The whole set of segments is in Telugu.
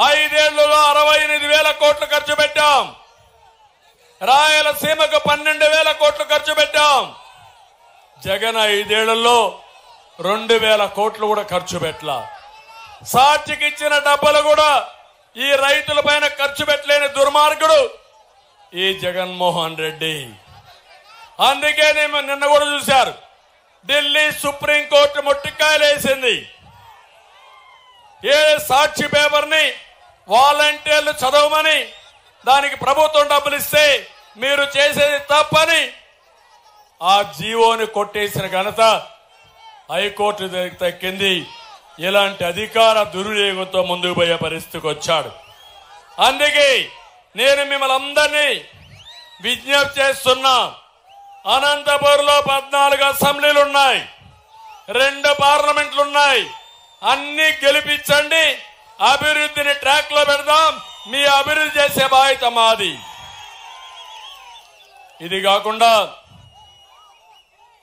5 ఏళ్లలో 68,000 కోట్లు ఖర్చు పెట్టాం. రాయలసీమకు 12,000 కోట్లు ఖర్చు పెట్టాం. జగన్ 5 ఏళ్లలో 2,000 కోట్లు కూడా ఖర్చు పెట్టలా. సాక్షికి ఇచ్చిన డబ్బులు కూడా ఈ రైతుల పైన ఖర్చు పెట్టలేని దుర్మార్గుడు ఈ జగన్మోహన్ రెడ్డి. అందుకే నిన్న కూడా చూశారు, ఢిల్లీ సుప్రీంకోర్టు ముట్టికాయలేసింది. ఏ సాక్షి పేపర్ని వాలంటీర్లు చదవమని, దానికి ప్రభుత్వం డబ్బులు ఇస్తే మీరు చేసేది తప్పని ఆ జీవోని కొట్టేసిన ఘనత హైకోర్టు దక్కింది. ఇలాంటి అధికార దుర్వినియోగంతో ముందుకు పోయే పరిస్థితికి వచ్చాడు. అందుకే నేను మిమ్మల్ని అందరినీ విజ్ఞప్తి చేస్తున్నా. అనంతపురంలో 14 అసెంబ్లీలు ఉన్నాయి, 2 పార్లమెంట్లు ఉన్నాయి. అన్ని గెలిపించండి, అభివృద్ధిని ట్రాక్ లో పెడదాం. మీ అభివృద్ధి చేసే బాధ్యత మాది. ఇది కాకుండా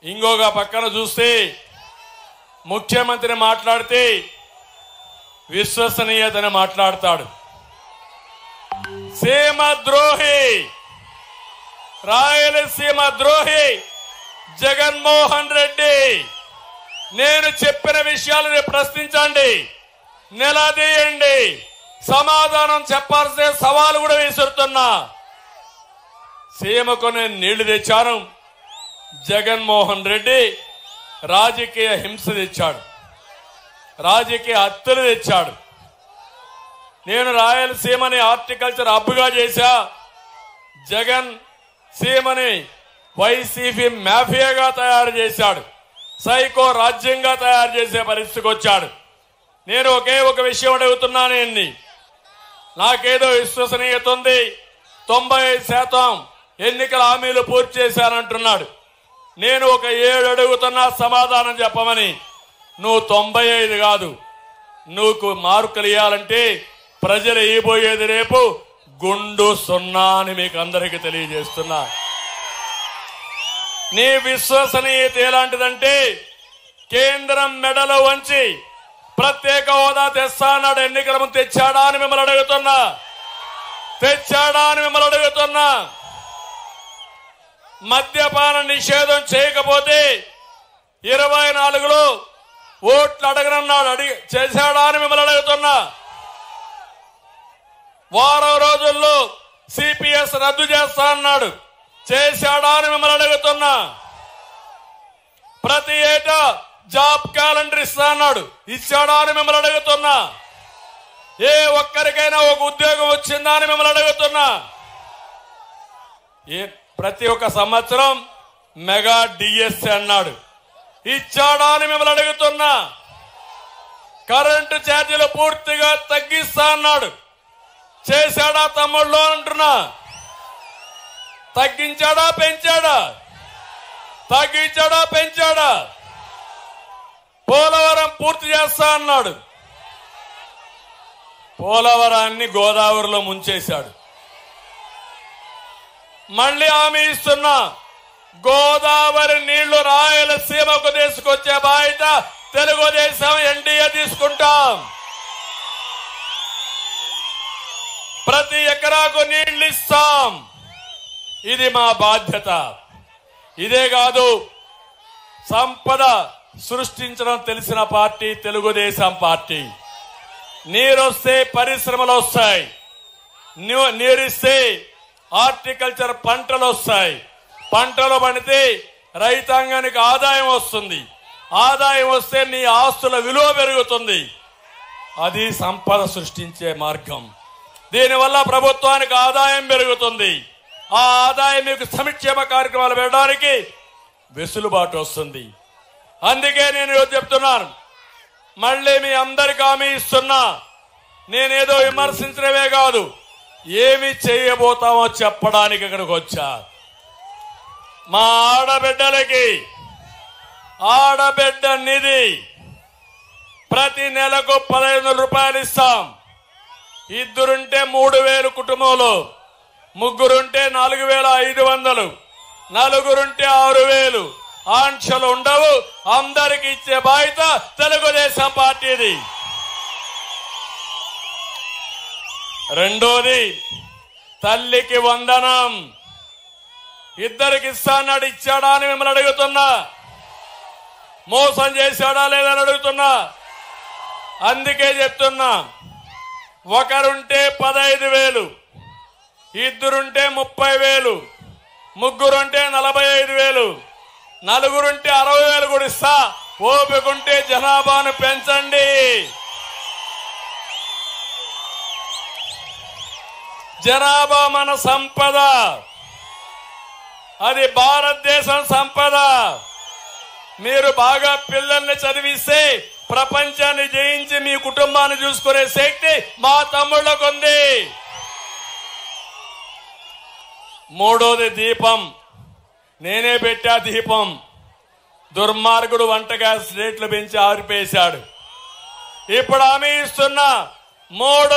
ఇంకొక పక్కన చూస్తే ముఖ్యమంత్రి మాట్లాడితే విశ్వసనీయతని మాట్లాడతాడు. సీమ ద్రోహి, రాయలసీమ ద్రోహి జగన్మోహన్ రెడ్డి. నేను చెప్పిన విషయాలను ప్రశ్నించండి, నిలదీయండి, సమాధానం చెప్పాల్సిన సవాలు కూడా విసురుతున్నా. సీమకు నేను నీళ్లు తెచ్చాను. జగన్మోహన్ రెడ్డి రాజకీయ హింస తెచ్చాడు, రాజకీయ హత్యలు తెచ్చాడు. నేను రాయలసీమని హార్టికల్చర్ హబ్గా చేశా. జగన్ సీమని వైసీపీ మాఫియాగా తయారు చేశాడు, సైకో రాజ్యంగా తయారు చేసే పరిస్థితికి వచ్చాడు. నేను ఒకే ఒక విషయం అడుగుతున్నాను. నాకేదో విశ్వసనీయత ఉంది, 95% ఎన్నికల హామీలు పూర్తి చేశానంటున్నాడు. నేను ఒక 7 అడుగుతున్నా సమాధానం చెప్పమని. నువ్వు 95 కాదు, నువ్వు మార్కులు ఇవ్వాలంటే ప్రజలు ఇవ్వబోయేది రేపు గుండు 0 అని మీకు అందరికీ తెలియజేస్తున్నా. నీ విశ్వసనీయత ఎలాంటిదంటే, కేంద్రం మెడలో వంచి ప్రత్యేక హోదా తెస్తా అన్నాడు. ఎన్నికల ముందు తెచ్చాడా అని మిమ్మల్ని అడుగుతున్నా, తెచ్చాడా అని మిమ్మల్ని అడుగుతున్నా. మద్యపాన నిషేధం చేయకపోతే 24లో ఓట్లు అడగనన్నాడు, చేశాడా అని మిమ్మల్ని అడుగుతున్నా. వారం రోజుల్లో సిపిఎస్ రద్దు చేస్తా అన్నాడు, చేశాడా అని మిమ్మల్ని అడుగుతున్నా. ప్రతి ఏటా జాబ్ క్యాలెండర్ ఇస్తా అన్నాడు, ఇచ్చాడా అని మిమ్మల్ని అడుగుతున్నా. ఏ ఒక్కరికైనా ఒక ఉద్యోగం వచ్చిందా అని మిమ్మల్ని అడుగుతున్నా. ప్రతి ఒక్క సంవత్సరం మెగా డిఎస్సి అన్నాడు, ఇచ్చాడా అని మిమ్మల్ని అడుగుతున్నా. కరెంటు ఛార్జీలు పూర్తిగా తగ్గిస్తా అన్నాడు, చేశాడా తమ్ముళ్ళు అంటున్నా. తగ్గించాడా పెంచాడా? తగ్గించాడా పెంచాడా? పోలవరం పూర్తి చేస్తా అన్నాడు, పోలవరాన్ని గోదావరిలో ముంచేశాడు. మళ్ళీ హామీ ఇస్తున్నా, గోదావరి నీళ్లు రాయలసీమకు తీసుకొచ్చే బాధ్యత తెలుగుదేశం ఎన్డీఏ తీసుకుంటాం. ప్రతి ఎకరాకు నీళ్లు ఇస్తాం, ఇది మా బాధ్యత. ఇదే కాదు, సంపద సృష్టించడం తెలిసిన పార్టీ తెలుగుదేశం పార్టీ. నీరొస్తే పరిశ్రమలు వస్తాయి, నీరిస్తే హార్టికల్చర్ పంటలు వస్తాయి, పంటలు పండితే రైతాంగానికి ఆదాయం వస్తుంది, ఆదాయం వస్తే మీ ఆస్తుల విలువ పెరుగుతుంది. అది సంపద సృష్టించే మార్గం. దీనివల్ల ప్రభుత్వానికి ఆదాయం పెరుగుతుంది. ఆ ఆదాయం మీకు సంక్షేమ కార్యక్రమాలు పెట్టడానికి వెసులుబాటు వస్తుంది. అందుకే నేను చెప్తున్నాను, మళ్ళీ మీ అందరికీ హామీ ఇస్తున్నా. నేనేదో విమర్శించడమే కాదు, ఏమి చేయబోతామో చెప్పడానికి ఇక్కడికి వచ్చా. మా ఆడబిడ్డలకి ఆడబిడ్డ నిధి ప్రతి నెలకు 15,000 రూపాయలు ఇస్తాం. ఇద్దరుంటే 3,000 కుటుంబంలో, ముగ్గురుంటే 4,500, నలుగురుంటే 6,000. ఆంక్షలు ఉండవు, అందరికి ఇచ్చే బాధ్యత తెలుగుదేశం పార్టీది. రెండోది తల్లికి వందనం. ఇద్దరికి ఇస్తాన్నాడు, ఇచ్చాడా అని మిమ్మల్ని అడుగుతున్నా. మోసం చేశాడా లేదని అడుగుతున్నా. అందుకే చెప్తున్నా, ఒకరుంటే 15,000, ఇద్దరుంటే 30,000, ముగ్గురుంటే 45,000, నలుగురుంటే 60,000 కూడా ఇస్తా. ఓపికంటే జనాభాను పెంచండి. జనాభా మన సంపద, అది భారతదేశం సంపద. మీరు బాగా పిల్లల్ని చదివిస్తే ప్రపంచాన్ని జయించి మీ కుటుంబాన్ని చూసుకునే శక్తి మా తమ్ముళ్లకు ఉంది. మూడోది దీపం. నేనే పెట్టా దీపం. దుర్మార్గుడు వంట గ్యాస్ రేట్లు పెంచి ఆరిపేశాడు. ఇప్పుడు హామీ ఇస్తున్నా, 3